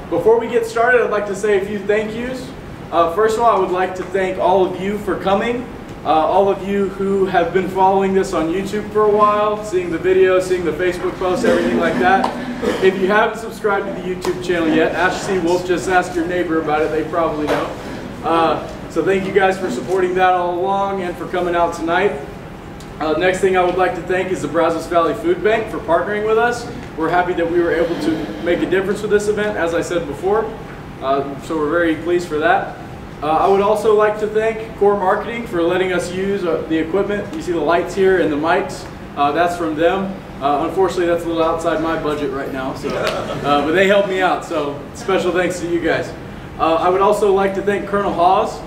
Before we get started, I'd like to say a few thank yous. First of all, I would like to thank all of you for coming. All of you who have been following this on YouTube for a while, seeing the videos, seeing the Facebook posts, everything like that. If you haven't subscribed to the YouTube channel yet, Ash C. Wolf, just ask your neighbor about it, they probably know. So thank you guys for supporting that all along and for coming out tonight. Next thing I would like to thank is the Brazos Valley Food Bank for partnering with us. We're happy that we were able to make a difference with this event, as I said before. So we're very pleased for that. I would also like to thank Corps Marketing for letting us use the equipment. You see the lights here and the mics. That's from them. Unfortunately, that's a little outside my budget right now, so, but they helped me out, so special thanks to you guys. I would also like to thank Colonel Hawes,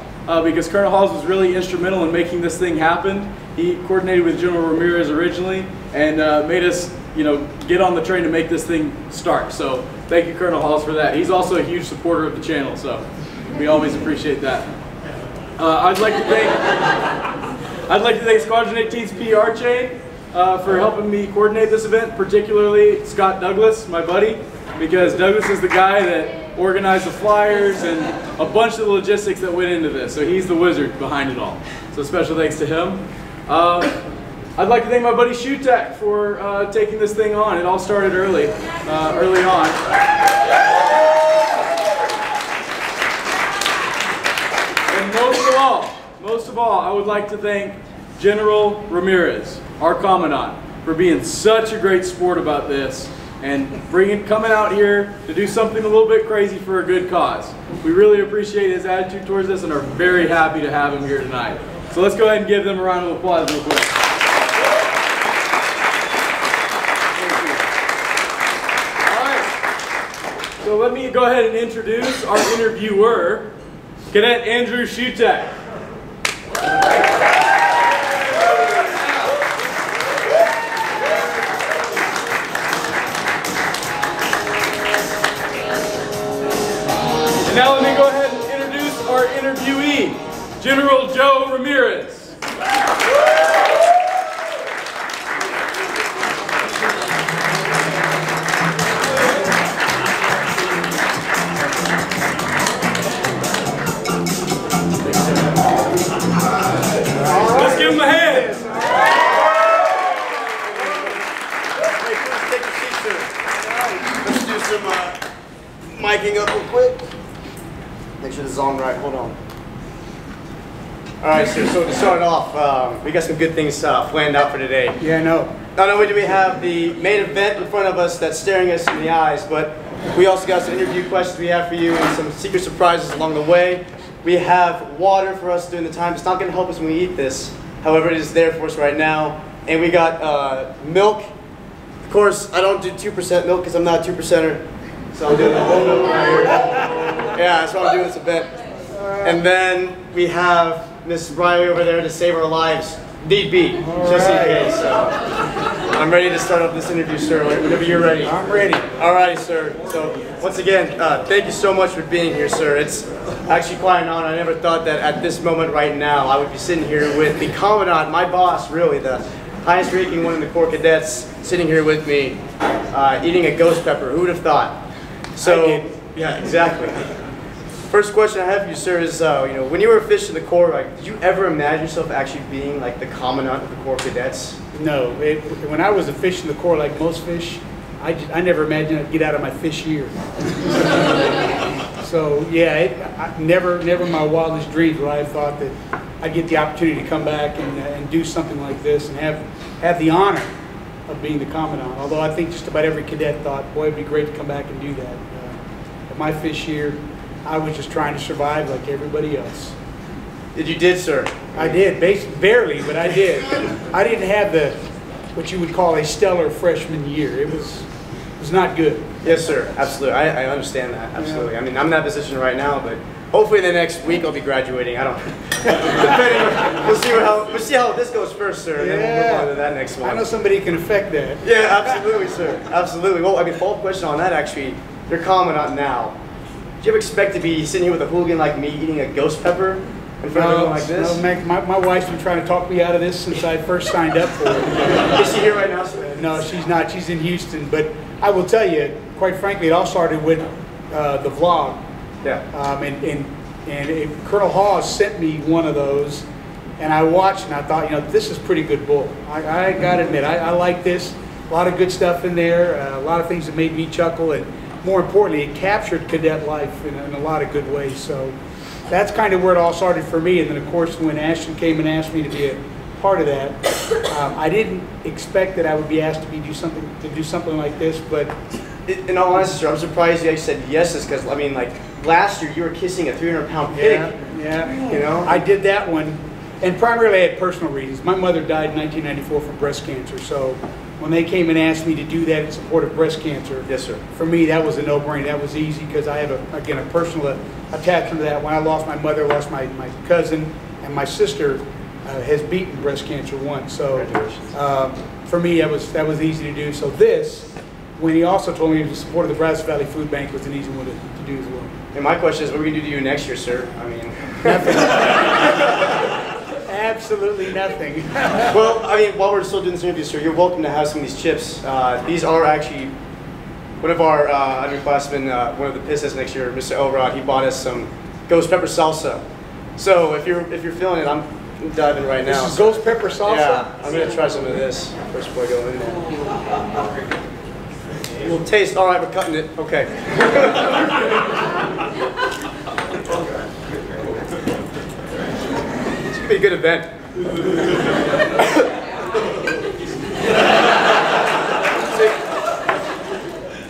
because Colonel Hawes was really instrumental in making this thing happen. He coordinated with General Ramirez originally and made us, get on the train to make this thing start. So thank you, Colonel Hawes, for that. He's also a huge supporter of the channel, so we always appreciate that. I'd like to thank Squadron 18's PR chain for helping me coordinate this event, particularly Scott Douglas, my buddy, because Douglas is the guy that organized the flyers and a bunch of the logistics that went into this. So he's the wizard behind it all. So special thanks to him. I'd like to thank my buddy Shutack for taking this thing on. It all started early on. And most of all, I would like to thank General Ramirez, our Commandant, for being such a great sport about this and coming out here to do something a little bit crazy for a good cause. We really appreciate his attitude towards this and are very happy to have him here tonight. So let's go ahead and give them a round of applause real quick. All right, so let me go ahead and introduce our interviewer, Cadet Andrew Shutack. And now let me go ahead and introduce our interviewee, General Joe Ramirez. Let's give him a hand. Hey, please take your seat, sir. Let's do some miking up real quick. Make sure this is on right. Hold on. All right, sir. So to start off, we got some good things planned out for today. Yeah, I know. Not only do we have the main event in front of us that's staring us in the eyes, but we also got some interview questions we have for you and some secret surprises along the way. We have water for us during the time. It's not going to help us when we eat this. However, it is there for us right now. And we got milk. Of course, I don't do 2% milk because I'm not a 2%er. So I'm doing the whole milk right here. Yeah, that's what I'm doing this event. And then we have Miss Riley over there to save our lives, need be, just in case. So I'm ready to start up this interview, sir, whenever you're ready. I'm ready. All right, sir. So once again, thank you so much for being here, sir. It's actually quite an honor. I never thought that at this moment right now I would be sitting here with the Commandant, my boss, really, the highest ranking one in the Corps of Cadets, sitting here with me, eating a ghost pepper. Who would have thought? So, yeah, exactly. First question I have for you, sir, is when you were a fish in the Corps, did you ever imagine yourself actually being like the Commandant of the Corps of Cadets? No. When I was a fish in the Corps, like most fish, I never imagined I'd get out of my fish year. So yeah, never in my wildest dreams would I have thought that I'd get the opportunity to come back and do something like this and have the honor of being the Commandant. Although I think just about every cadet thought, boy, it'd be great to come back and do that. But my fish year, I was just trying to survive like everybody else. You did, sir? I did, barely, but I did. I didn't have what you would call a stellar freshman year. It was not good. Yes, sir. Absolutely. I understand that. Absolutely. Yeah. I mean, I'm in that position right now, but hopefully the next week I'll be graduating. I don't. We'll see how this goes first, sir. And then we'll move on to that next one. I know somebody can affect that. Yeah, absolutely, sir. Absolutely. Well, I mean, follow-up question on that actually. You're Commandant now. Do you ever expect to be sitting here with a hooligan like me eating a ghost pepper in front of everyone like this? No, my wife's been trying to talk me out of this since I first signed up for it. Is she here right now, sir? No, she's not. She's in Houston. But I will tell you, quite frankly, it all started with the vlog. Yeah. And Colonel Hawes sent me one of those, and I watched and I thought, you know, this is pretty good bull. I gotta admit, I like this. A lot of good stuff in there, a lot of things that made me chuckle, and more importantly, it captured cadet life in a lot of good ways. So that's kind of where it all started for me. And then of course, when Ashton came and asked me to be a part of that, I didn't expect that I would be asked to do something like this, but in all honesty, sir, I'm surprised you actually said yes, because I mean, like last year you were kissing a 300-pound pig. Yeah. You know, I did that one, and primarily I had personal reasons. My mother died in 1994 from breast cancer, so when they came and asked me to do that in support of breast cancer, yes, sir. For me, that was a no-brainer. That was easy because I have, again, a personal attachment to that. When I lost my mother, lost my cousin, and my sister has beaten breast cancer once. So for me, that was easy to do. So this, when he also told me to support the Brazos Valley Food Bank, was an easy one to do as well. And my question is, what are we going to do to you next year, sir? I mean... Nothing. Absolutely nothing. Well, I mean, while we're still doing this interview, sir, you're welcome to have some of these chips. These are actually one of our underclassmen, one of the piss next year, Mr. Elrod. He bought us some ghost pepper salsa. So if you're feeling it, I'm diving right now. This is ghost pepper salsa? Yeah, I'm going to try some of this first before I go in there. It will taste, all right, we're cutting it. Okay. It's going to be a good event.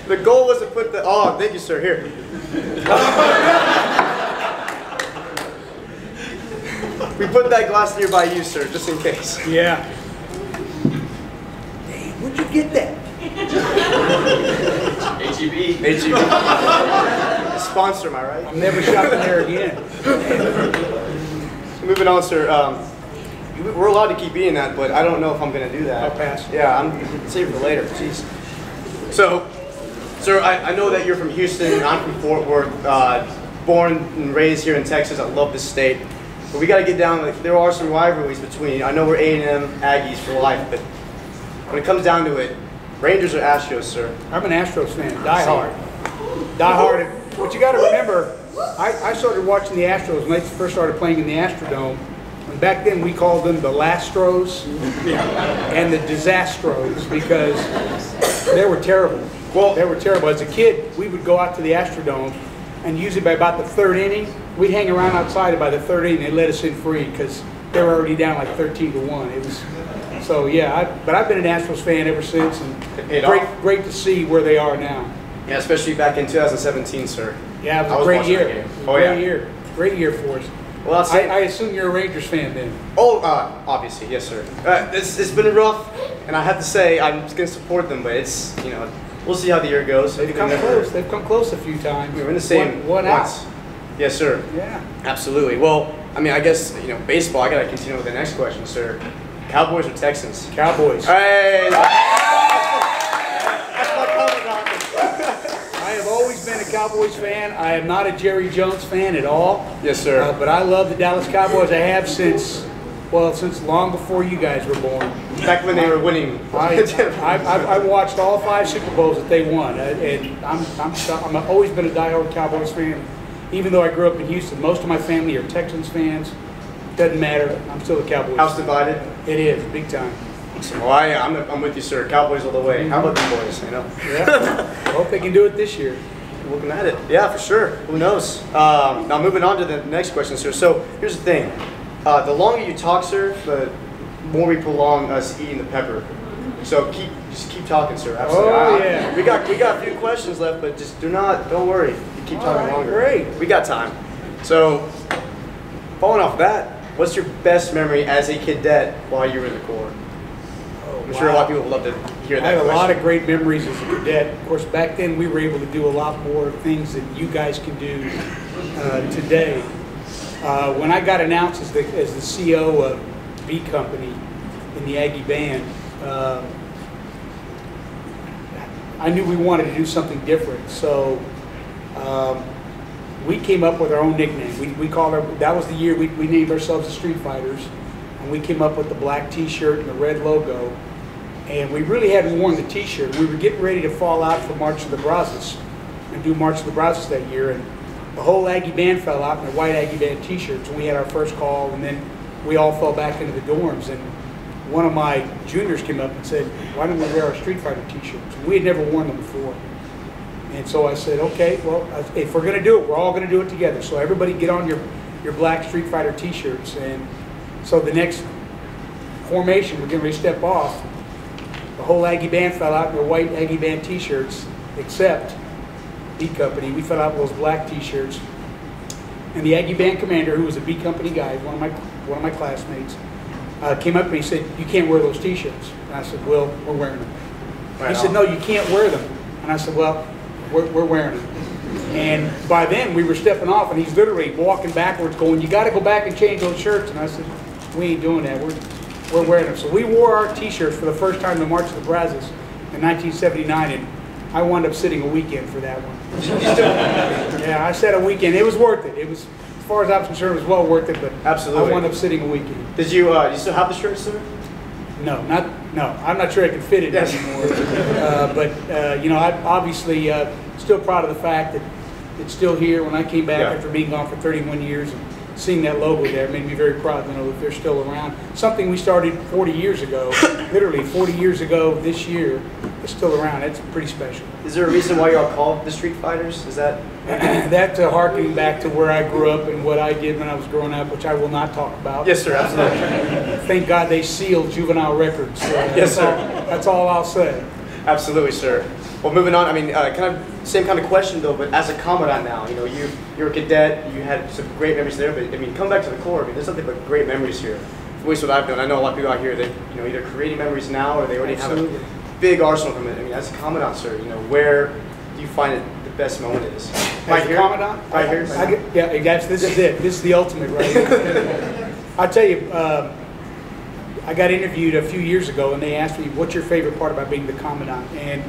The goal was to put the, oh, thank you, sir, here. We put that glass nearby you, sir, just in case. Yeah. Damn, where'd you get that? HEB. HEB. Sponsor, am I right? I'm never shopping there again. Moving on, sir. We're allowed to keep eating that, but I don't know if I'm going to do that. I'll pass. Yeah, I'm save it for later. Jeez. So, sir, I know that you're from Houston. I'm from Fort Worth. Born and raised here in Texas. I love this state. But we got to get down. Like, there are some rivalries between. I know we're A&M Aggies for life, but when it comes down to it, Rangers or Astros, sir? I'm an Astros fan, die hard. Die hard. What you got to remember, I started watching the Astros when they first started playing in the Astrodome. And back then we called them the Lastros and the Disastros because they were terrible. Well, they were terrible. As a kid, we would go out to the Astrodome, and usually by about the third inning, we'd hang around outside, and by the third inning, they let us in free because they were already down like 13-1. It was. So yeah, but I've been an Astros fan ever since, and great to see where they are now. Yeah, especially back in 2017, sir. Yeah, it was a great year. Great year for us. Well, I assume you're a Rangers fan then. Oh, obviously, yes, sir. It's been rough, and I have to say I'm just gonna support them, but it's we'll see how the year goes. They've come close. They've come close a few times. We're in the same one out. Yes, sir. Yeah. Absolutely. Well, I mean, I guess baseball. I gotta continue with the next question, sir. Cowboys or Texans? Cowboys. Hey. I have always been a Cowboys fan. I am not a Jerry Jones fan at all. Yes, sir. But I love the Dallas Cowboys. I have since long before you guys were born. Back when they were winning. I watched all 5 Super Bowls that they won, and I've always been a diehard Cowboys fan. Even though I grew up in Houston, most of my family are Texans fans. Doesn't matter. I'm still a Cowboys. House divided. It is big time. Well, I'm with you, sir. Cowboys all the way. How about the boys? Yeah. I hope they can do it this year. Looking at it. Yeah, for sure. Who knows? Now moving on to the next question, sir. So here's the thing. The longer you talk, sir, the more we prolong us eating the pepper. So just keep talking, sir. Absolutely. Oh yeah. We got a few questions left, but just don't worry. You keep talking longer. Great. We got time. So following off that, what's your best memory as a cadet while you were in the Corps? I'm sure a lot of people would love to hear that. I had a lot of great memories as a cadet. Of course, back then we were able to do a lot more things that you guys can do today. When I got announced as the CO of B Company in the Aggie Band, I knew we wanted to do something different. So we came up with our own nickname. We called that was the year we named ourselves the Street Fighters, and we came up with the black T-shirt and the red logo. And we really hadn't worn the T-shirt. We were getting ready to fall out for March of the Brazos. and do March of the Brazos that year. And the whole Aggie band fell out in their white Aggie band t-shirts when we had our first call, and then we all fell back into the dorms. And one of my juniors came up and said, why don't we wear our Street Fighter t-shirts? We had never worn them before. And so I said, okay, well, if we're going to do it, we're all going to do it together. So everybody get on your black Street Fighter t-shirts. And so the next formation, we're getting ready to step off. The whole Aggie band fell out in their white Aggie band t-shirts, except B Company. We fell out with those black t-shirts. And the Aggie band commander, who was a B Company guy, one of my classmates, came up to me and said, you can't wear those t-shirts. And I said, well, we're wearing them. He said, no, you can't wear them. And I said, well, we're wearing them. And by then, we were stepping off, and he's literally walking backwards going, you got to go back and change those shirts. And I said, we ain't doing that. We're wearing them. So we wore our t-shirts for the first time in March of the Brazos in 1979, and I wound up sitting a weekend for that one. Yeah, I sat a weekend. It was worth it. It was, as far as I was concerned, it was well worth it, but absolutely. I wound up sitting a weekend. Did you still have the shirt, sir? No, I'm not sure I can fit it anymore. But you know, I'm obviously still proud of the fact that it's still here. When I came back after being gone for 31 years, and seeing that logo there made me very proud to know that they're still around. Something we started 40 years ago, literally 40 years ago this year, is still around. That's pretty special. Is there a reason why y'all called the Street Fighters? Is that? That's harkening back to where I grew up and what I did when I was growing up, which I will not talk about. Yes, sir, absolutely. Thank God they sealed juvenile records. Yes, sir. That's all I'll say. Absolutely, sir. Well, moving on, I mean, kind of same kind of question though, but as a Commandant now, you know, you're a cadet, you had some great memories there, but I mean, come back to the Corps, I mean, there's nothing but great memories here. At least what I've done. I know a lot of people out here that, you know, either creating memories now or they already have a big arsenal from it. I mean, as a Commandant, sir, you know, where do you find it the best moment is? Right here? Commandant? Right here? Yeah, guys, this is it. This is the ultimate right here. I'll tell you, I got interviewed a few years ago and they asked me, what's your favorite part about being the Commandant? And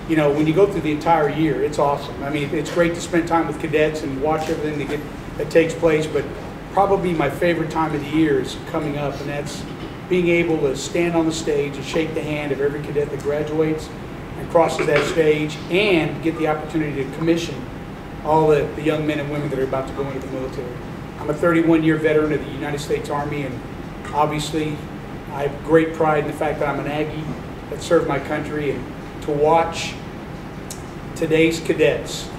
you know, when you go through the entire year, it's awesome. I mean, it's great to spend time with cadets and watch everything that takes place, but probably my favorite time of the year is coming up, and that's being able to stand on the stage and shake the hand of every cadet that graduates and crosses that stage, and get the opportunity to commission all the young men and women that are about to go into the military. I'm a 31-year veteran of the United States Army, and obviously I have great pride in the fact that I'm an Aggie that served my country, and to watch today's cadets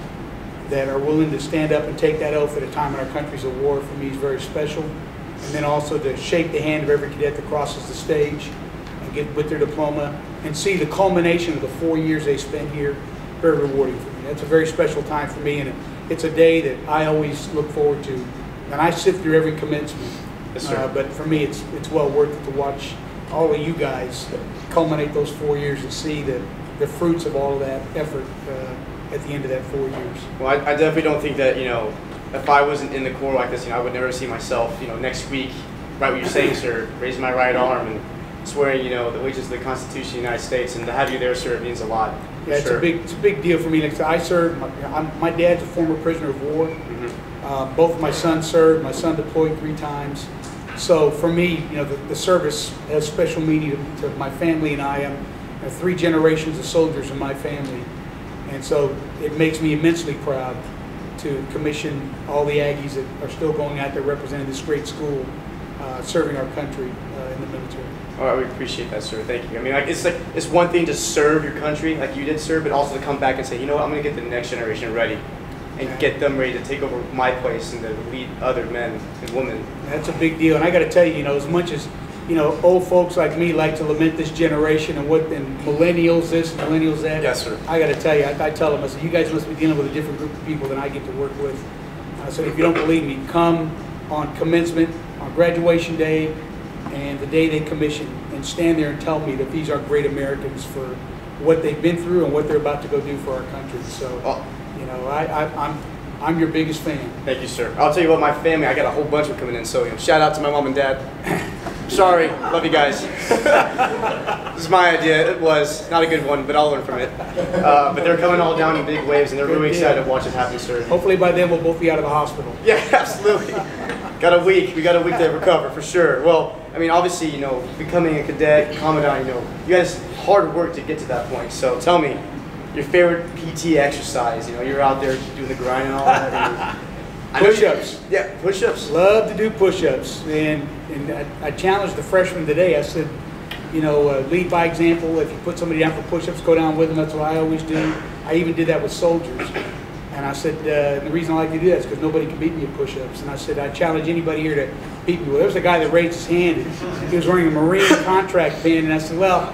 that are willing to stand up and take that oath at a time when our country's at war, for me is very special. And then also to shake the hand of every cadet that crosses the stage and get with their diploma and see the culmination of the 4 years they spent here, very rewarding for me. That's a very special time for me, and it's a day that I always look forward to. And I sit through every commencement. Yes, sir. But for me, it's well worth it to watch all of you guys culminate those 4 years and see the fruits of all of that effort at the end of that 4 years. Well, I definitely don't think that, you know, if I wasn't in the Corps like this, you know, I would never see myself, you know, next week, right what you're saying, sir, raising my right arm and swearing, you know, the allegiance to the Constitution of the United States, and to have you there, sir, it means a lot. Yeah, it's a big deal for me. Like I served, my dad's a former prisoner of war. Mm-hmm. Both of my sons served. My son deployed 3 times. So for me, you know, the service has special meaning to my family, and I am 3 generations of soldiers in my family. And so it makes me immensely proud to commission all the Aggies that are still going out there representing this great school, serving our country in the military. All right, we appreciate that, sir. Thank you. I mean, it's one thing to serve your country like you did, sir, but also to come back and say, you know what, I'm going to get the next generation ready and get them ready to take over my place and to lead other men and women. That's a big deal. And I got to tell you, you know, as much as, you know, old folks like me like to lament this generation and millennials this and millennials that. Yes, sir. I got to tell you, I tell them, I said, you guys must be dealing with a different group of people than I get to work with. I said, if you don't believe me, come on commencement, on graduation day, and the day they commission, and stand there and tell me that these are great Americans for what they've been through and what they're about to go do for our country. So, you know, I'm your biggest fan. Thank you, sir. I'll tell you what, my family, I got a whole bunch of them coming in, so you know, shout out to my mom and dad. Sorry, love you guys. This is my idea. It was not a good one, but I'll learn from it. But they're coming all down in big waves, and they're really excited to watch it happen, sir. Hopefully by then we'll both be out of the hospital. Yeah, absolutely. Got a week. We got a week to recover for sure. Well, I mean, obviously, you know, becoming a cadet, Commandant, you know, you guys hard work to get to that point. So tell me, your favorite PT exercise. You know, you're out there doing the grind and all that. Push-ups. Yeah, push-ups. Love to do push-ups. And I challenged the freshmen today. I said, you know, lead by example. If you put somebody down for push-ups, go down with them. That's what I always do. I even did that with soldiers. And I said, the reason I like to do that is because nobody can beat me at push-ups. And I said, I challenge anybody here to beat me. Well, there was a guy that raised his hand, and he was wearing a Marine contract pin. And I said, well,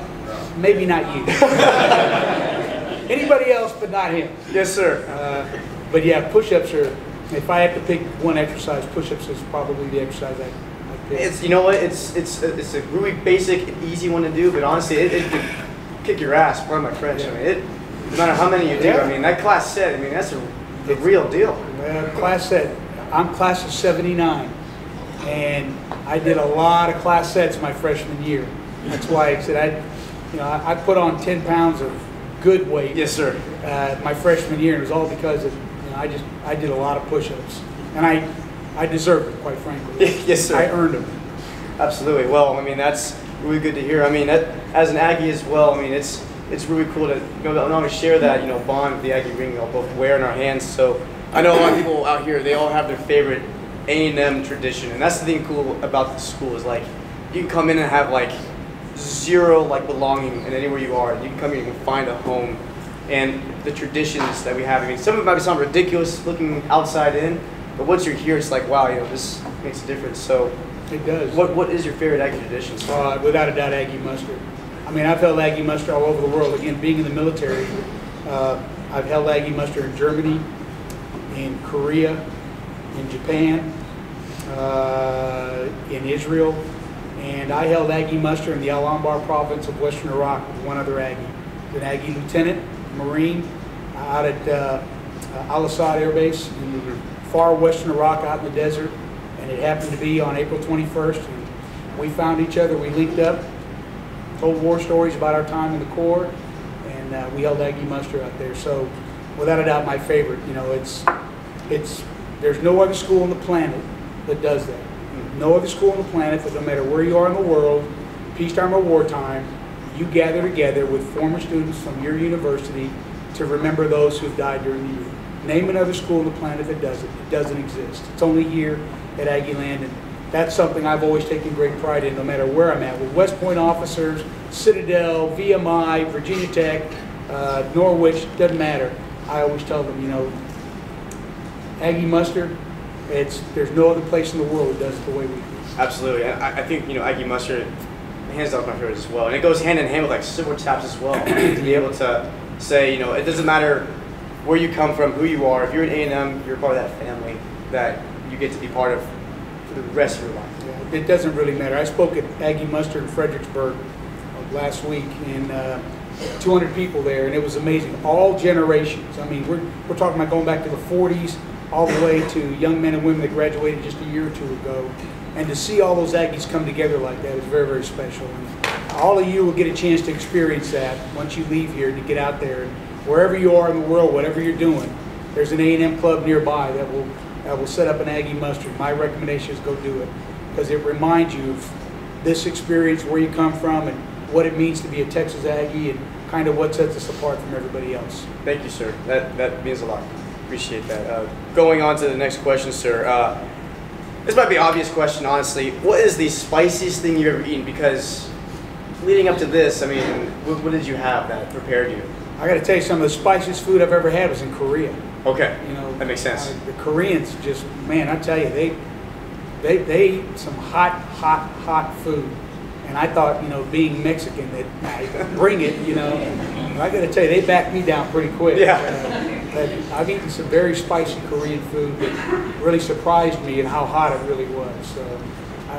maybe not you. Anybody else, but not him. Yes, sir. But yeah, push-ups are, if I have to pick one exercise, push-ups is probably the exercise I pick. It's, you know what, it's a really basic and easy one to do, but honestly, it can kick your ass, pardon my French. Yeah. I mean, no matter how many you do, I mean, that class set, I mean, that's the real deal. Class set, I'm class of 79, and I did a lot of class sets my freshman year. That's why I said I put on 10 pounds of good weight. Yes, sir. My freshman year, and it was all because of, I did a lot of push-ups, and I deserved it, quite frankly. Yes, sir. I earned them. Absolutely. Well, I mean, that's really good to hear. I mean, as an Aggie as well, I mean, it's really cool to not only share that bond with the Aggie ring we all both wear in our hands. So I know a lot of people out here, they all have their favorite A&M tradition, and that's the thing cool about the school is like you can come in and have like zero like belonging in anywhere you are. You can come here and you can find a home. And the traditions that we have, I mean, some of it might sound ridiculous looking outside in, but once you're here, it's like, wow, this makes a difference. So, it does. What is your favorite Aggie tradition? Without a doubt, Aggie mustard. I mean, I've held Aggie mustard all over the world. Again, being in the military, I've held Aggie mustard in Germany, in Korea, in Japan, in Israel, and I held Aggie muster in the Al Anbar province of Western Iraq with one other Aggie, an Aggie lieutenant, Marine, out at Al-Assad Air Base in far western Iraq out in the desert, and it happened to be on April 21st. And we found each other, we linked up, told war stories about our time in the Corps, and we held Aggie muster out there. So, without a doubt, my favorite. There's no other school on the planet that does that. No other school on the planet that no matter where you are in the world, peacetime or wartime, you gather together with former students from your university to remember those who've died during the year. Name another school on the planet that does it. It doesn't exist. It's only here at Aggie Land, and that's something I've always taken great pride in no matter where I'm at. With West Point officers, Citadel, VMI, Virginia Tech, Norwich, doesn't matter. I always tell them, Aggie muster, there's no other place in the world that does it the way we do. Absolutely. I think, Aggie muster, hands down my favorite as well. And it goes hand in hand with like silver taps as well. To be able to say, it doesn't matter where you come from, who you are. If you're an A&M, you're part of that family that you get to be part of for the rest of your life. Yeah, it doesn't really matter. I spoke at Aggie muster in Fredericksburg last week, and 200 people there, and it was amazing. All generations. I mean, we're talking about going back to the 40s, all the way to young men and women that graduated just a year or two ago. And to see all those Aggies come together like that is very, very special. And all of you will get a chance to experience that once you leave here, to get out there. And wherever you are in the world, whatever you're doing, there's an A&M club nearby that will set up an Aggie muster. My recommendation is go do it, because it reminds you of this experience, where you come from, and what it means to be a Texas Aggie, and kind of what sets us apart from everybody else. Thank you, sir. That means a lot. Appreciate that. Going on to the next question, sir. This might be an obvious question, honestly. What is the spiciest thing you've ever eaten? Because leading up to this, I mean, what did you have that prepared you? I got to tell you, some of the spiciest food I've ever had was in Korea. Okay, that makes sense. The Koreans just, man, I tell you, they eat some hot food. And I thought, being Mexican, that I'd bring it, I got to tell you, they backed me down pretty quick. Yeah. I've eaten some very spicy Korean food that really surprised me and how hot it really was. So,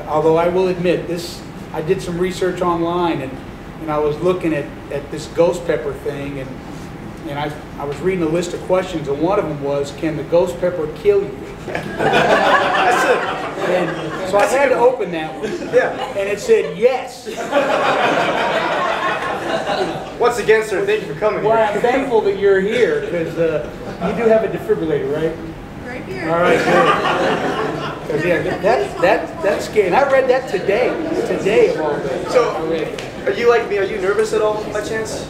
although I will admit, I did some research online, and I was looking at this ghost pepper thing, and I was reading a list of questions, and one of them was, can the ghost pepper kill you? And so I had to open that one. Yeah. And it said yes. Once again, sir, thank you for coming here. Well, I'm thankful that you're here, because you do have a defibrillator, right? Right here. All right, good. 'Cause, yeah, that's scary. And I read that today of all days. So, are you like me? Are you nervous at all, by chance?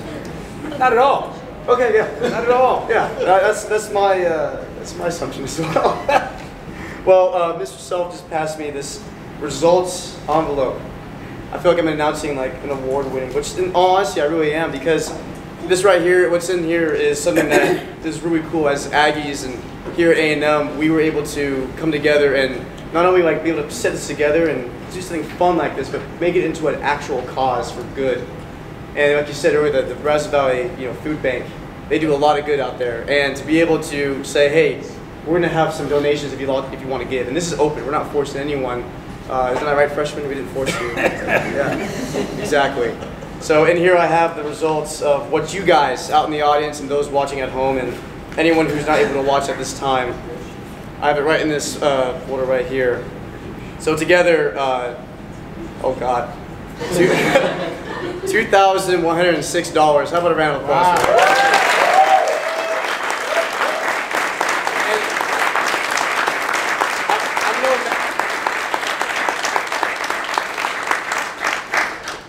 Not at all. Okay, yeah. Not at all. Yeah, that's my assumption as well. Well, Mr. Self just passed me this results envelope. I feel like I'm announcing like an award-winning, which in all honesty I really am, because this right here, what's in here is something that is really cool. As Aggies and here at A&M, we were able to come together and not only like be able to set this together and do something fun like this, but make it into an actual cause for good. And like you said earlier, the Brazos Valley Food Bank, they do a lot of good out there. And to be able to say, hey, we're going to have some donations if you want to give. And this is open. We're not forcing anyone. Isn't that right, freshmen? We didn't force you. Yeah, exactly. So in here I have the results of what you guys out in the audience and those watching at home and anyone who's not able to watch at this time. I have it right in this folder right here. So together, oh God, $2,106. How about a round of applause? Wow.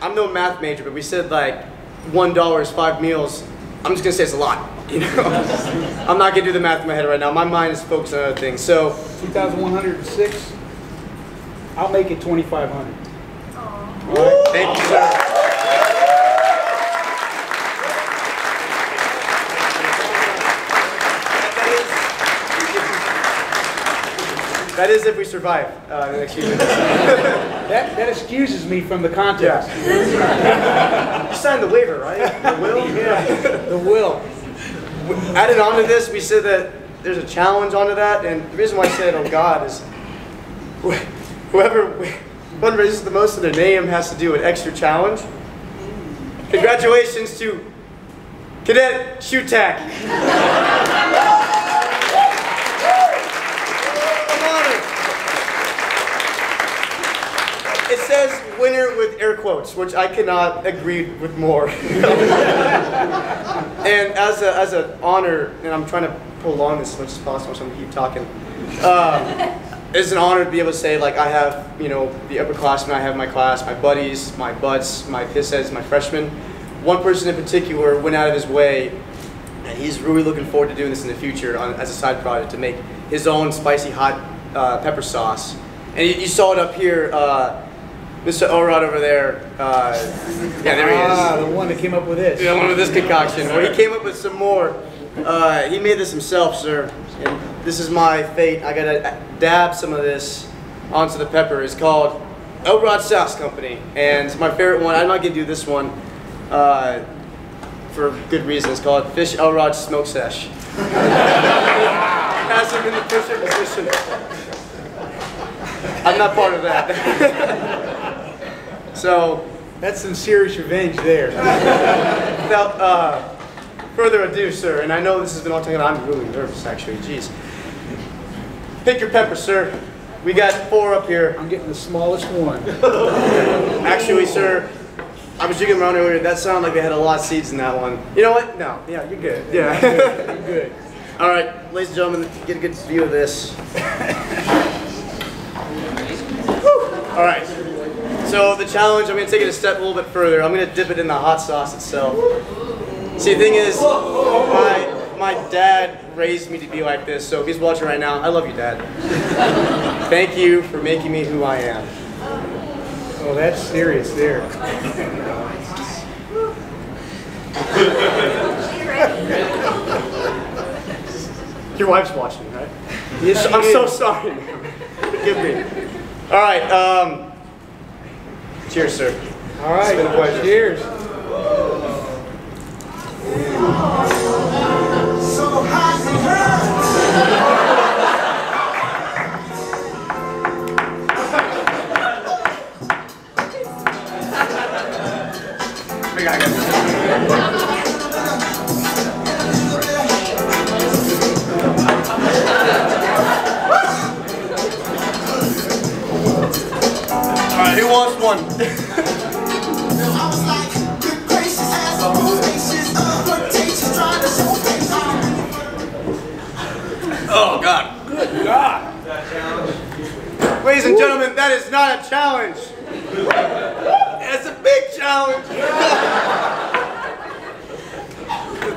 I'm no math major, but we said like $1 is 5 meals. I'm just gonna say it's a lot, you know. I'm not gonna do the math in my head right now. My mind is focused on other things. So 2,106. I'll make it 2,500. All right. Thank you, sir. That is if we survive the next few minutes. That excuses me from the contest. Yeah. You signed the waiver, right? The will? Yeah, the will. Added on to this, we said that there's a challenge onto that, and the reason why I said, oh God, is whoever fundraises the most in their name has to do an extra challenge. Congratulations to Cadet Shutack. It says winner with air quotes, which I cannot agree with more. And as an honor, and I'm trying to prolong this as much as possible, so I'm going to keep talking. It's an honor to be able to say, like, I have, the upperclassmen, I have my class, my buddies, my butts, my pissheads, my freshmen. One person in particular went out of his way, and he's really looking forward to doing this in the future as a side project, to make his own spicy hot pepper sauce. And you saw it up here. Mr. Orod over there, yeah, there he is. The one that came up with this. Yeah, the one with this concoction. Well, he came up with some more. He made this himself, sir. And this is my fate. I gotta dab some of this onto the pepper. It's called Orod Sauce Company. And my favorite one, I'm not gonna do this one for good reason. It's called Fish Orod Smoke Sesh. Has him in the push-up position. I'm not part of that. So that's some serious revenge there. Without further ado, sir, and I know this has been all taken, I'm really nervous actually, jeez. Pick your pepper, sir. We got 4 up here. I'm getting the smallest one. Actually, sir, I was jigging around earlier, that sounded like they had a lot of seeds in that one. You know what? No, yeah, you're good. Yeah. You're good. All right, ladies and gentlemen, get a good view of this. All right, so the challenge, I'm going to take it a step a little bit further. I'm going to dip it in the hot sauce itself. See, the thing is, my dad raised me to be like this, so if he's watching right now, I love you, Dad. Thank you for making me who I am. Oh, that's serious there. Your wife's watching, right? Yes, I'm so sorry. Forgive me. All right, cheers, sir. All right, it's been a pleasure. Cheers. So hot and Who wants one? Oh, God. Good God. Ladies and gentlemen, that is not a challenge. It's a big challenge.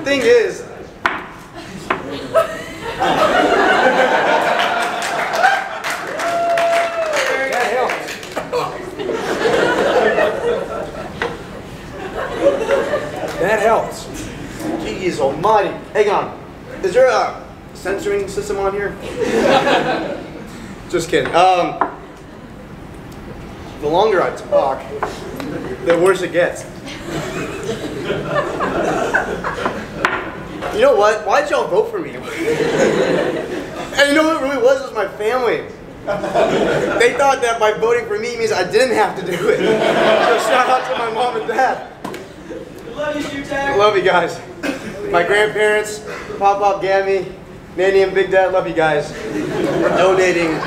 thing is, That helps. That helps. Jeez almighty. Hang on. Is there a censoring system on here? Just kidding. The longer I talk, the worse it gets. You know what? Why'd y'all vote for me? And you know what it really was my family. They thought that by voting for me means I didn't have to do it. So shout out to my mom and dad. Love you, Shutack. I love you guys. My grandparents, Pop, Gammy, Nanny, and Big Dad, love you guys for donating.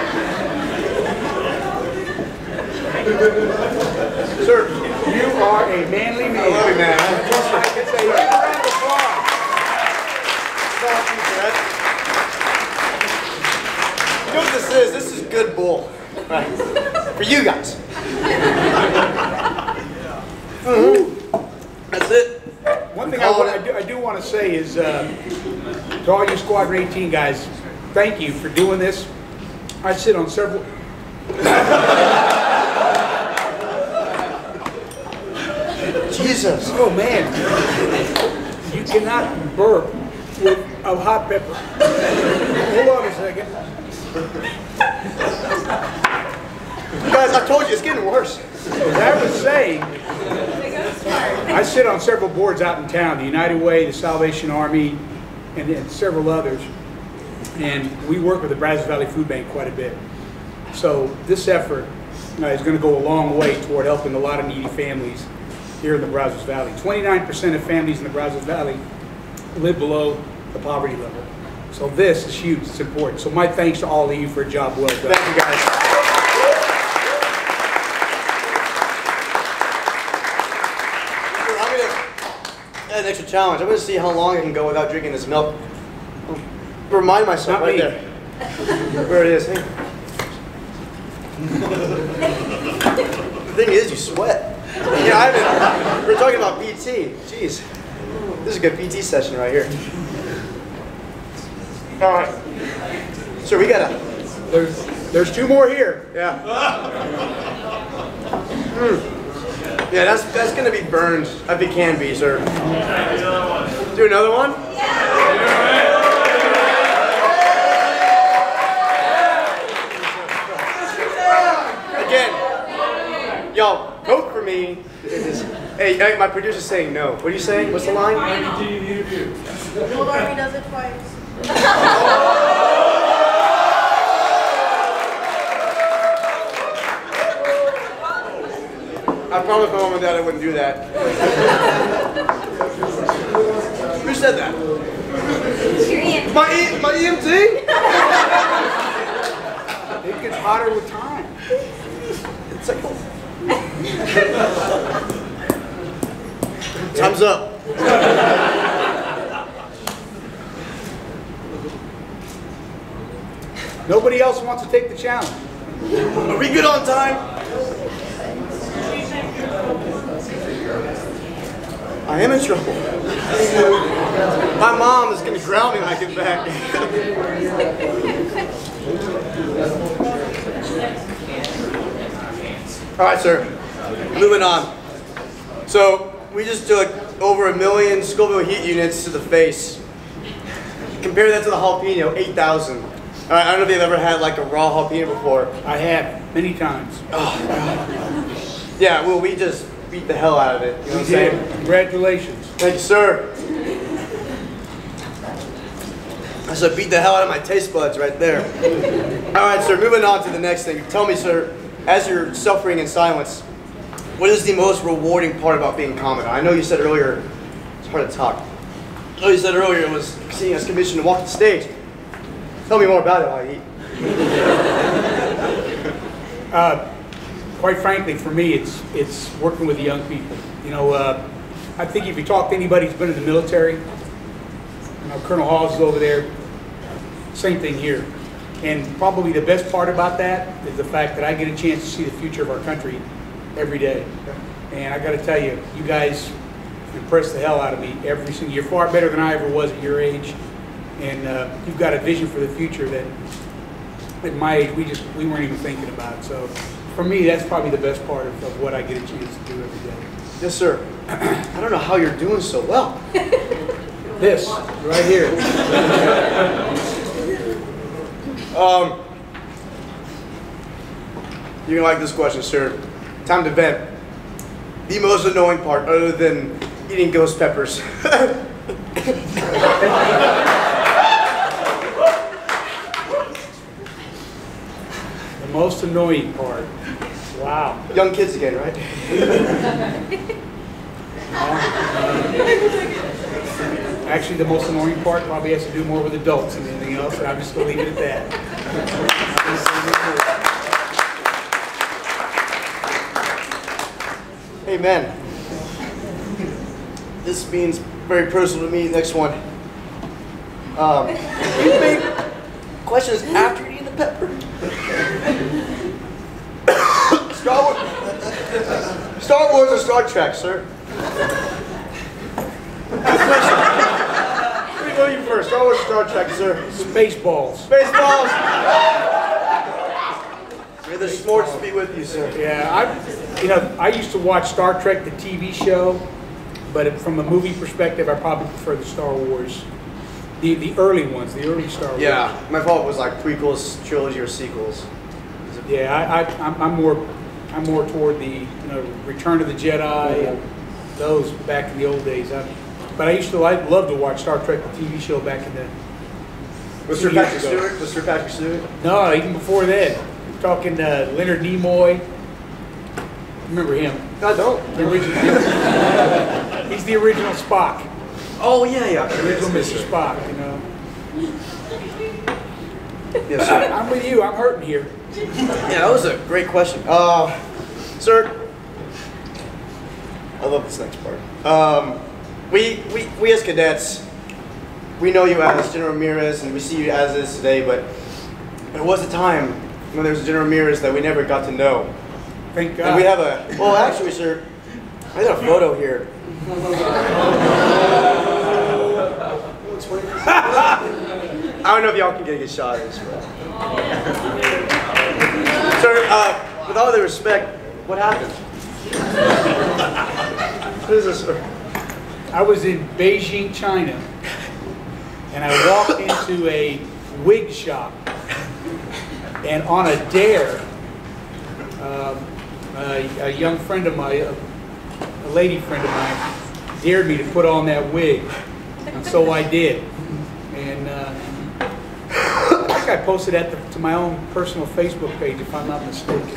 Sir, You are a manly man. I love you, man. It's a big round of applause. You know what this is? This is good bull. Right. For you guys. That's it. One thing I do want to say is to all you Squadron 18 guys, thank you for doing this. I sit on several... Jesus. Oh man, you cannot burp with a hot pepper. Hold on a second. Guys, I told you, it's getting worse. As I was saying, I sit on several boards out in town, the United Way, the Salvation Army, and several others. And we work with the Brazos Valley Food Bank quite a bit. So this effort is going to go a long way toward helping a lot of needy families here in the Brazos Valley. 29% of families in the Brazos Valley live below the poverty level. So this is huge, it's important. So my thanks to all of you for a job well done. Thank you, guys. I'm going to add an extra challenge. I'm going to see how long I can go without drinking this milk. Remind myself Not right me. there. Where it is. Hey. The thing is, you sweat. Yeah, we're talking about PT. Jeez. This is a good PT session right here. All right. So we got to... There's two more here. Yeah. Yeah, that's going to be burned if it can be, sir. Do another one? Again, y'all, vote for me. Hey, my producer's saying no. What are you saying? What's the line? Hold on, he does it twice. I promised my mom and dad I wouldn't do that. Who said that? My EMT? It gets hotter with time. It's like, time's up. Nobody else wants to take the challenge. Are we good on time? I am in trouble. My mom is going to ground me when I get back. All right, sir. Moving on. So we just took over 1 million Scoville heat units to the face. Compare that to the jalapeno, 8,000. All right, I don't know if you've ever had like a raw jalapeno before. I have, many times. Oh, yeah, well, we just beat the hell out of it. You know what I'm saying? Congratulations. Thank you, sir. I said beat the hell out of my taste buds right there. All right, sir, moving on to the next thing. Tell me, sir, as you're suffering in silence, what is the most rewarding part about being Commandant? I know you said earlier, it's hard to talk. I know you said earlier it was seeing us commissioned to walk the stage. Tell me more about it, Wahid. Quite frankly, for me, it's working with the young people. You know, I think if you talk to anybody who's been in the military, you know, Colonel Hawes is over there, same thing here. And probably the best part about that is the fact that I get a chance to see the future of our country every day. And I got to tell you, you guys impress the hell out of me every single year. Far better than I ever was at your age, and you've got a vision for the future that at my age we weren't even thinking about. So for me, that's probably the best part of what I get a chance to do every day. Yes, sir. I don't know how you're doing so well. This right here. You're gonna like this question, sir. Time to vent. The most annoying part, other than eating ghost peppers. The most annoying part. Wow. Young kids again, right? Actually, the most annoying part probably has to do more with adults than anything else, and I'm just going to leave it at that. Amen. This means very personal to me. Next one. You make questions after eating the pepper? Star Wars or Star Trek, sir? Let me go you first. Star Wars or Star Trek, sir? Spaceballs. Spaceballs! May the sports be with you, sir. Yeah, I used to watch Star Trek, the TV show, but from a movie perspective, I probably prefer the Star Wars, the early ones, the early Star Wars. Yeah, my fault was like prequels, trilogy, or sequels. Yeah, I'm more toward the Return of the Jedi, those back in the old days. But I used to love to watch Star Trek, the TV show back in the. Was Sir Patrick Stewart? Was Sir Patrick Stewart? No, even before that. I'm talking Leonard Nimoy. Remember him? I don't. The original. He's the original Spock. Oh yeah. The original Mr. Spock. You know. Yes, sir. I'm with you. I'm hurting here. Yeah, that was a great question. Sir, I love this next part. We as cadets, we know you as General Ramirez, and we see you as is today, but there was a time when there was a General Ramirez that we never got to know. Thank God. And we have well, actually, sir, I got a photo here. I don't know if y'all can get a good shot of this, but. Sir, with all due respect, what happened? What is this, sir? I was in Beijing, China, and I walked into a wig shop, and on a dare, a young friend of mine, a lady friend of mine, dared me to put on that wig, and so I did. And I think I posted that to my own personal Facebook page, if I'm not mistaken.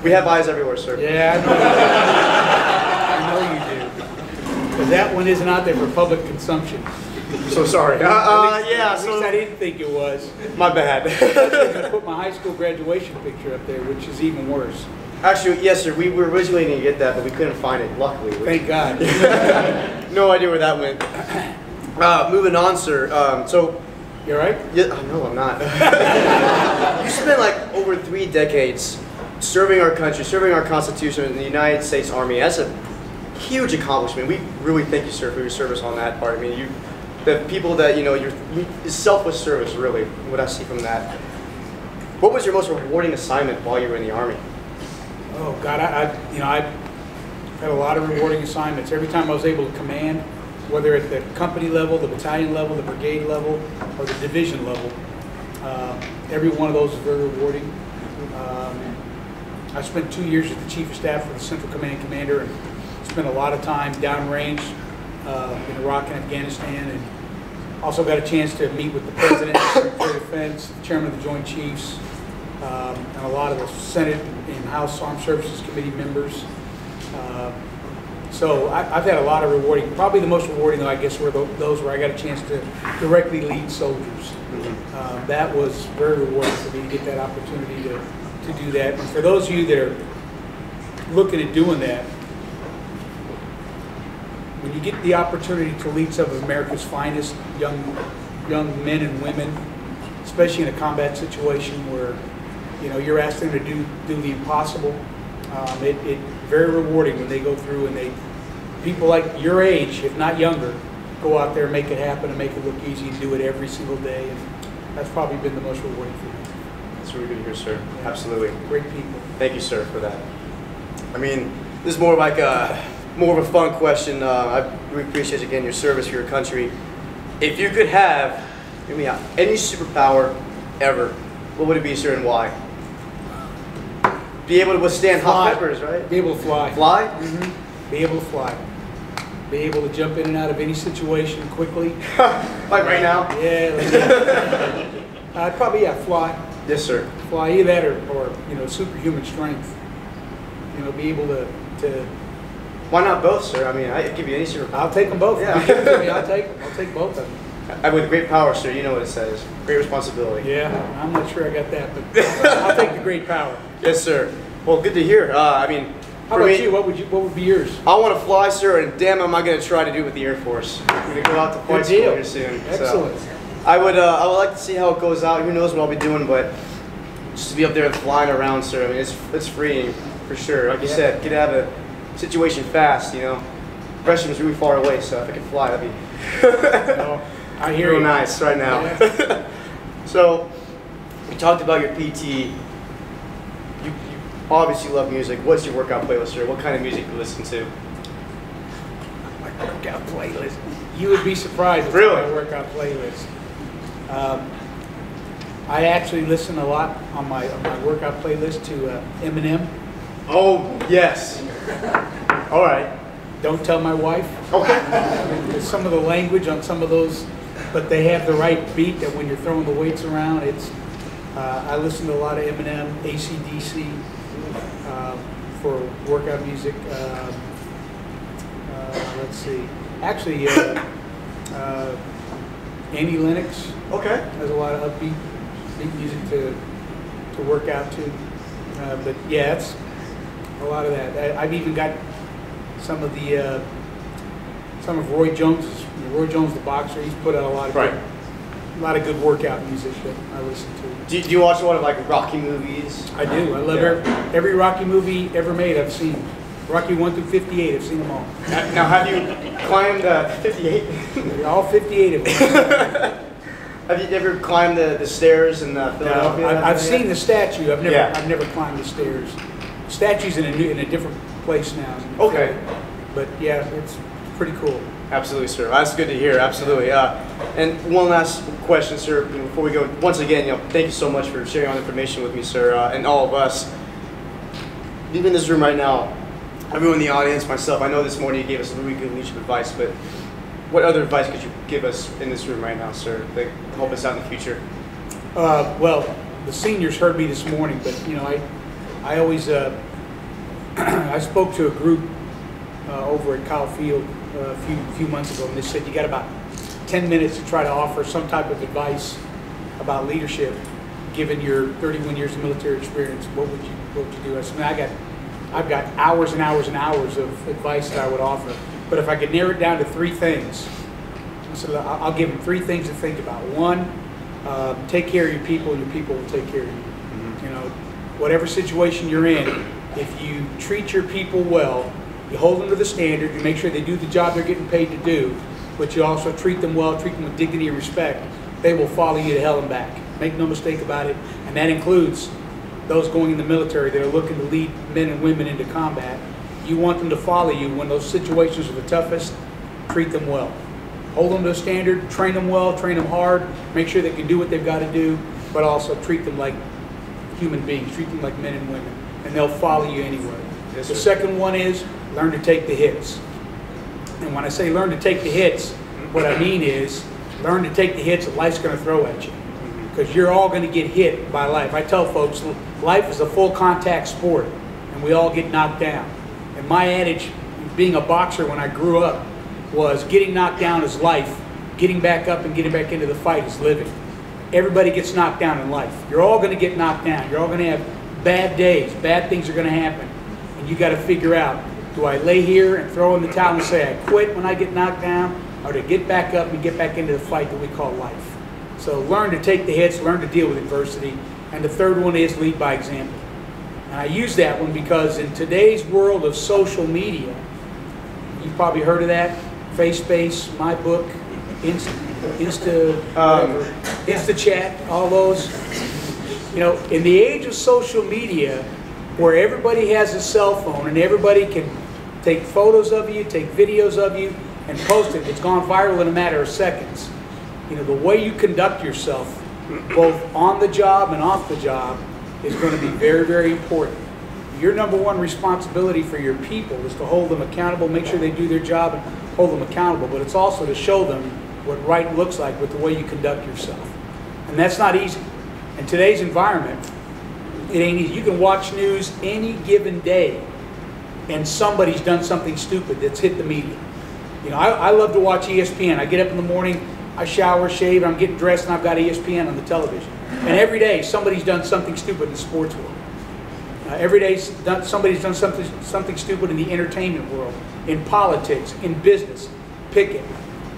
We have eyes everywhere, sir. Yeah, I know you do. Because that one isn't out there for public consumption. So sorry. At Yeah, least I didn't think it was. my bad. I'm going to put my high school graduation picture up there, which is even worse. Actually, yes, sir. We were originally going to get that, but we couldn't find it, luckily. Thank God. No idea where that went. Moving on, sir. So, You all right? yeah, no, I'm not. You spent like over 3 decades serving our country, serving our Constitution in the United States Army. That's a huge accomplishment. We really thank you, sir, for your service on that part. I mean, the people that, you're selfless service, really, what I see from that. What was your most rewarding assignment while you were in the Army? Oh God, I had a lot of rewarding assignments. Every time I was able to command, whether at the company level, the battalion level, the brigade level, or the division level, every one of those is very rewarding. I spent 2 years as the Chief of Staff for the Central Command and Commander, and spent a lot of time downrange in Iraq and Afghanistan, and also got a chance to meet with the President, Secretary of Defense, the Chairman of the Joint Chiefs, and a lot of the Senate and House Armed Services Committee members. So I've had a lot of rewarding. Probably the most rewarding, I guess, were those where I got a chance to directly lead soldiers. That was very rewarding for me to get that opportunity to do that. And for those of you that are looking at doing that, when you get the opportunity to lead some of America's finest young men and women, especially in a combat situation where you're asked them to do the impossible, it's very rewarding when they go through and they people like your age, if not younger, go out there and make it happen and make it look easy and do it every single day. And that's probably been the most rewarding for me. That's really good to hear, sir. Yeah. Absolutely. Great people. Thank you, sir, for that. I mean, this is more like more of a fun question. I really appreciate, again, your service for your country. If you could have, hear me out, any superpower ever, what would it be, sir, and why? Be able to withstand hot peppers, right? Be able to fly. Fly? Mm-hmm. Be able to fly. Be able to jump in and out of any situation quickly. Like right now? Yeah. Like probably, yeah, fly. Yes, sir. Fly, either that or you know, superhuman strength. You know, be able to. Why not both, sir? I mean, I'd give you any superpower. I'll take them both. Yeah. You give it to me, I'll take them. I'll take both of them. With great power, sir, you know what it says. Great responsibility. Yeah, I'm not sure I got that, but I'll take the great power. Yes, sir. Well, good to hear. I mean, how about you? What would be yours? I want to fly, sir, and damn, am I going to try to do it with the Air Force. We're going to go out to flight school here soon. Excellent. So I would like to see how it goes out. Who knows what I'll be doing, but just to be up there and flying around, sir. I mean, it's freeing for sure. Like you said, get out of a situation fast. You know, Gresham's really far away, so if I could fly, that'd be I hear real you. nice right now. Yeah. So we talked about your PT. You obviously love music. What's your workout playlist, sir? What kind of music do you listen to? My workout playlist. You would be surprised at Really? my workout playlist. I actually listen a lot on my workout playlist to Eminem. Oh, yes. All right. Don't tell my wife. Okay. Some of the language on some of those, but they have the right beat that when you're throwing the weights around, it's. I listen to a lot of Eminem, AC/DC for workout music. Let's see. Actually, Annie Lennox Okay. has a lot of upbeat music to work out to. But yeah, it's a lot of that. I've even got some of Roy Jones's. Roy Jones, the boxer, he's put out a lot of good workout music that I listen to. Do you watch a lot of like Rocky movies? I do. I love every Rocky movie ever made. I've seen Rocky 1 through 58. I've seen them all. Now, have you climbed 58? All 58 of them. Have you ever climbed the stairs in Philadelphia? No, I've seen the statue. I've never climbed the stairs. The statue's in a different place now. Okay. But yeah, it's pretty cool. Absolutely, sir. That's good to hear. Absolutely. And one last question, sir, before we go. Once again, thank you so much for sharing all the information with me, sir, and all of us. Even in this room right now, everyone in the audience, myself, I know this morning you gave us really good leadership advice, but what other advice could you give us in this room right now, sir, that help us out in the future? Well, the seniors heard me this morning, but I always I spoke to a group over at Kyle Field a few months ago, and they said you got about 10 minutes to try to offer some type of advice about leadership, given your 31 years of military experience. What would you do? I said, I've got hours and hours and hours of advice that I would offer, but if I could narrow it down to 3 things, I said I'll give them 3 things to think about. 1, take care of your people, and your people will take care of you. Mm-hmm. You know, whatever situation you're in, if you treat your people well, you hold them to the standard, you make sure they do the job they're getting paid to do, but you also treat them well, treat them with dignity and respect, they will follow you to hell and back. Make no mistake about it, and that includes those going in the military that are looking to lead men and women into combat. You want them to follow you when those situations are the toughest. Treat them well. Hold them to a standard, train them well, train them hard, make sure they can do what they've got to do, but also treat them like human beings, treat them like men and women, and they'll follow you anywhere. Yes, the sir. second one is learn to take the hits. And when I say learn to take the hits, what I mean is learn to take the hits that life's going to throw at you. Because you're all going to get hit by life. I tell folks, life is a full contact sport, and we all get knocked down. And my adage, being a boxer when I grew up, was getting knocked down is life. Getting back up and getting back into the fight is living. Everybody gets knocked down in life. You're all going to get knocked down. You're all going to have bad days. Bad things are going to happen. And you got to figure out, do I lay here and throw in the towel and say I quit when I get knocked down, or to get back up and get back into the fight that we call life? So learn to take the hits, learn to deal with adversity. And the third one is lead by example. And I use that one because in today's world of social media, You've probably heard of that. FaceBase, My Book, InstaChat, all those. You know, in the age of social media, where everybody has a cell phone and everybody can take photos of you, take videos of you, and post it, it's gone viral in a matter of seconds. You know, the way you conduct yourself, both on the job and off the job, is going to be very, very important. Your number one responsibility for your people is to hold them accountable, make sure they do their job and hold them accountable, but it's also to show them what right looks like with the way you conduct yourself. And that's not easy. In today's environment, it ain't easy. You can watch news any given day and somebody's done something stupid that's hit the media. You know, I love to watch ESPN. I get up in the morning, I shower, shave, I'm getting dressed, and I've got ESPN on the television. And every day somebody's done something stupid in the sports world. Every day somebody's done something stupid in the entertainment world, in politics, in business. Pick it.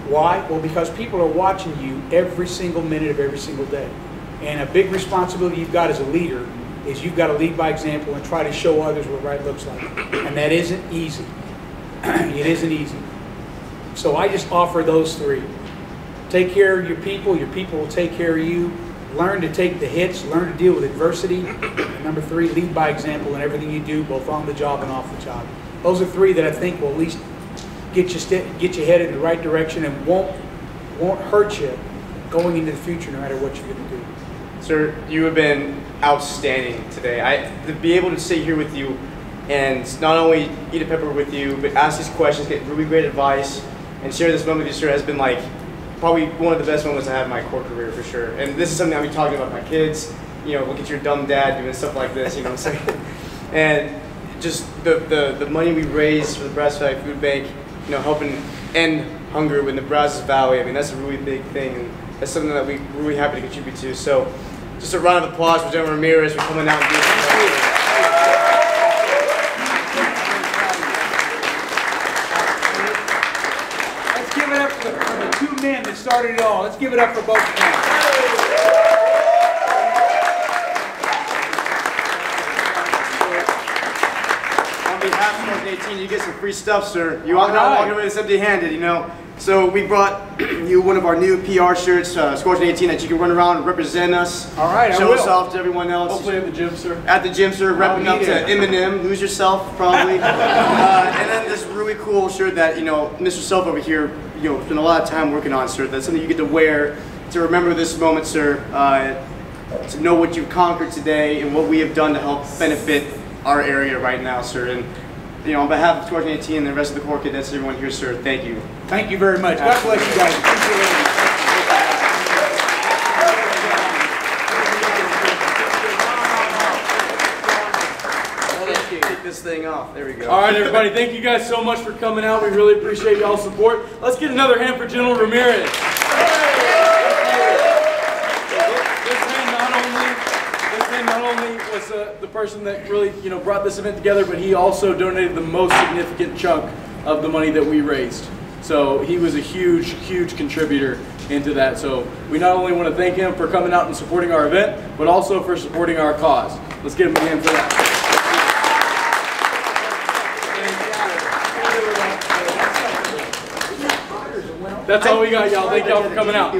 Why? Well, because people are watching you every single minute of every single day. And a big responsibility you've got as a leader is you've got to lead by example and try to show others what right looks like. And that isn't easy. It isn't easy. So I just offer those three. Take care of your people will take care of you. Learn to take the hits, learn to deal with adversity. And number three, lead by example in everything you do, both on the job and off the job. Those are three that I think will at least get you headed in the right direction and won't hurt you going into the future no matter what you're going to do. Sir, you have been outstanding today. To be able to sit here with you and not only eat a pepper with you, but ask these questions, get really great advice, and share this moment with you, sir, has been like probably one of the best moments I have in my Corps career for sure. And this is something I'll be talking about with my kids. You know, look at your dumb dad doing stuff like this, you know what I'm saying? And just the money we raised for the Brazos Valley Food Bank, you know, helping end hunger in the Brazos Valley, I mean, that's a really big thing. And that's something that we're really happy to contribute to. So just a round of applause for General Ramirez for coming out and doing this. Let's give it up for the two men that started it all. Let's give it up for both of them. On behalf of Corps 18, you get some free stuff, sir. You are not walking away this empty-handed, you know. So we brought you one of our new PR shirts, Scorching 18, that you can run around and represent us. All right, show us off to everyone else. Hopefully at the gym, sir. At the gym, sir, repping up to Eminem, Lose Yourself, probably. And then this really cool shirt that, you know, Mr. Self over here, you know, spent a lot of time working on, sir. That's something you get to wear to remember this moment, sir, to know what you've conquered today and what we have done to help benefit our area right now, sir. And, you know, on behalf of Corps 18 and the rest of the Corps Cadets, everyone here, sir, thank you. Thank you very much. God bless you guys. Take this thing off. There we go. All right, everybody. Thank you guys so much for coming out. We really appreciate y'all's support. Let's get another hand for General Ramirez. This man not only was the person that really, you know, brought this event together, but he also donated the most significant chunk of the money that we raised. So he was a huge, huge contributor into that. So we not only want to thank him for coming out and supporting our event, but also for supporting our cause. Let's give him a hand for that. That's all we got, y'all. Thank y'all for coming out.